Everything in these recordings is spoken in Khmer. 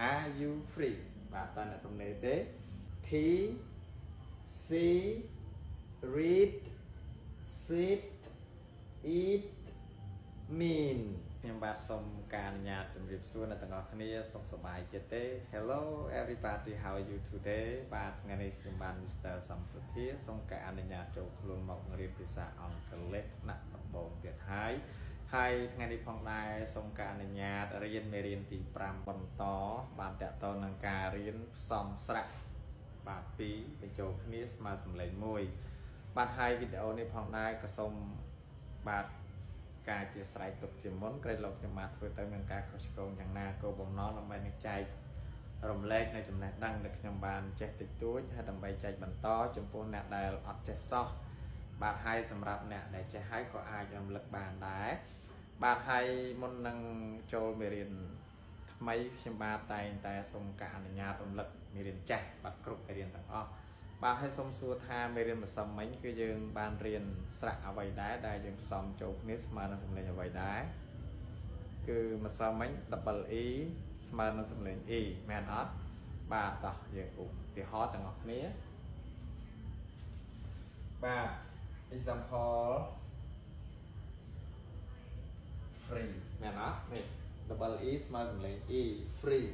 are you free បាទតើអ្នកទំនេរទេ T C read sit eat mean ខ្ញុំបាទសូមការអនុញ្ញាតជម្រាបសួរអ្នកទាំងអស់គ្នាសុខសប្បាយចិត្តទេ Hello everybody how are you today បាទថ្ងៃនេះខ្ញុំបាន Mr. សំសុធាសូមការអនុញ្ញាតចូលខ្លួនមករៀនភាសាអង់គ្លេសថ្នាក់ដំបូងទៀតហើយថ្ងៃនេះផងដែរសូមការអនុញ្ញាតរៀនមេរៀនទី5បន្តបានតកតនឹងការរៀនផ្សំស្រៈបាទ2បញ្ចូលគ្នាស្មើសំឡេង1បាទហើយវីដេអូនេះផងដែរក៏សូមបាទការជាស្រ័យទុកជាមុនក្រៃលោកខ្ញុំបានធ្វើទៅមានការខុសឆ្គងយ៉ាងណាគោលបំណងដើម្បីនឹងចែករំលែកនៅចំណេះដឹងដែលខ្ញុំបានចេះតិចតួចហើយដើម្បីចែកបន្តចំពោះអ្នកដែលអត់ចេះសោះបាទហើយសម្រាប់អ្នកដែលចេះហើយក៏អាចរំលឹកបានដែរបាទហើយមុននឹងចូលមេរៀនថ្មីខ្ញុំបាទតែងតែសូមការអនុញ្ញាតរំលឹកមេរៀនចាស់បាទគ្រប់មេរៀនទាំងអស់បាទហើយសូមសួរថាមេរៀនម្សិលមិញគឺយើងបានរៀនស្រៈអ្វីដែរដែលយើងផ្សំចូលគ្នាស្មើនឹងសំឡេងអ្វីដែរគឺម្សិលមិញ double E ស្មើនឹងសំឡេង E មែនអត់បាទតោះយើងឧទាហរណ៍ទាំងអស់គ្នាបាទ example free មែនអត់នេះ double E ស្មើសំឡេង E free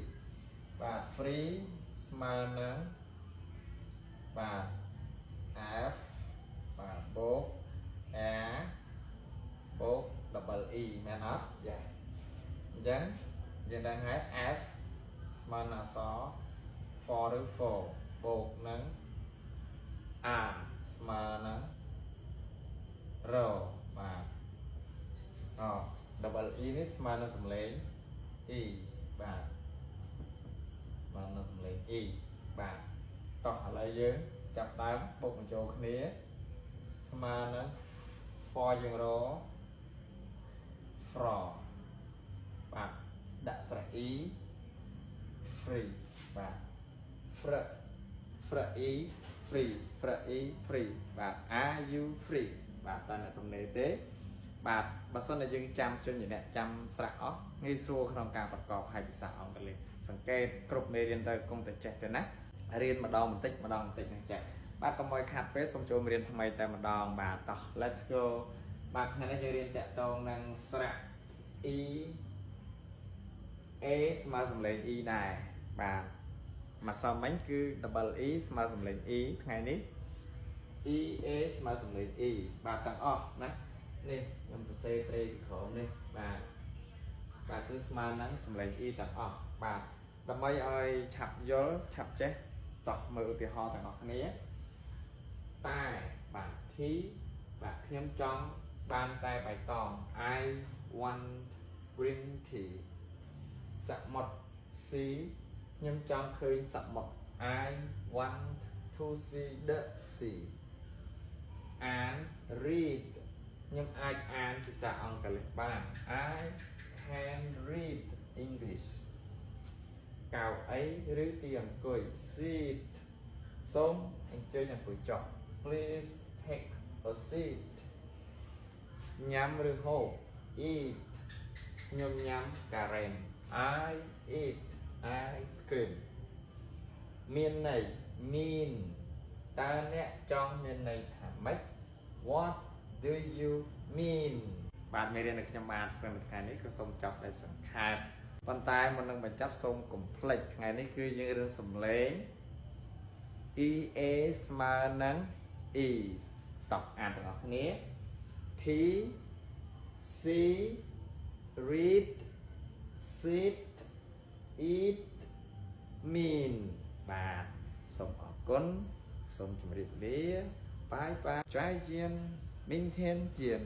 បាទ free ស្មើនឹងបាទ F បាទបូក A បូក double E មែនអត់យ៉ាអញ្ចឹងយើងដឹងហើយ F ស្មើនឹងអក្សរ for ឬ for បូកនឹង A ស្មើនឹង R បាទdouble E នេះស្មើនឹងសំឡេង E បាទស្មើនឹងសំឡេង E បាទតោះឥឡូវយើងចាប់ដើមបូកបញ្ចូលគ្នាស្មើនឹង for យើងរ for បាទដាក់ស្រៈ E free បាទ free free free free បាទ are you free បាទតើអ្នកទំនេរទេបាទបើសិនតែយើងចាំជនជាអ្នកចាំស្រៈអស់ងាយស្រួលក្នុងការប្រកបហើយភាសាអង់គ្លេសសង្កេតគ្រប់មេរៀនទៅគង់តែចេះទៅណារៀនម្ដងបន្តិចនឹងចេះបាទកុំឲ្យខាត់ពេលសូមចូលមេរៀនថ្មីតែម្ដងបាទតោះ let's go បាទថ្ងៃនេះយើងរៀនតាក់ទងនឹងស្រៈ E A ស្មើសំឡេង E ដែរបាទម្សិលមិញគឺ double E ស្មើសំឡេង E ថ្ងៃនេះ E A ស្មើសំឡេង E បាទទាំងអស់ណានេះខ្ញុំសរសេរត្រេកក្រោមនេះបាទគឺស្មើនឹងសំឡេង E ទាំងអស់បាទដើម្បីឲ្យឆាប់យល់ឆាប់ចេះតោះមើលឧទាហរណ៍ទាំងអស់គ្នាតែបាទ T បាទខ្ញុំចង់បានតែបៃតង I want green tea សមុទ្រ C ខ្ញុំចង់ឃើញសមុទ្រ I want to see the sea អាន read ខ្ញុំអាចអានភាសាអង់គ្លេសបាន I can read English កៅអីឬទីអង្គុយ seat សូមអញ្ជើញអង្គុយចុះ please take a seat ញ៉ាំឬហូប eat ខ្ញុំញ៉ាំការ៉េម I eat ice cream មានន័យ mean តើអ្នកចង់មានន័យថាម៉េច what do you mean បាទមេរៀនដែលខ្ញុំបានធ្វើនៅថ្ងៃនេះគឺសូមចប់ដោយសង្ខេបប៉ុន្តែមុននឹងបញ្ចប់សូមកុំភ្លេចថ្ងៃនេះគឺយើងរៀនសំឡេង E A ស្មើនឹង E តោះអានទាំងអស់គ្នា T C read sit eat mean បាទសូមអរគុណសូមជម្រាបលាបាយបាយ再见明天见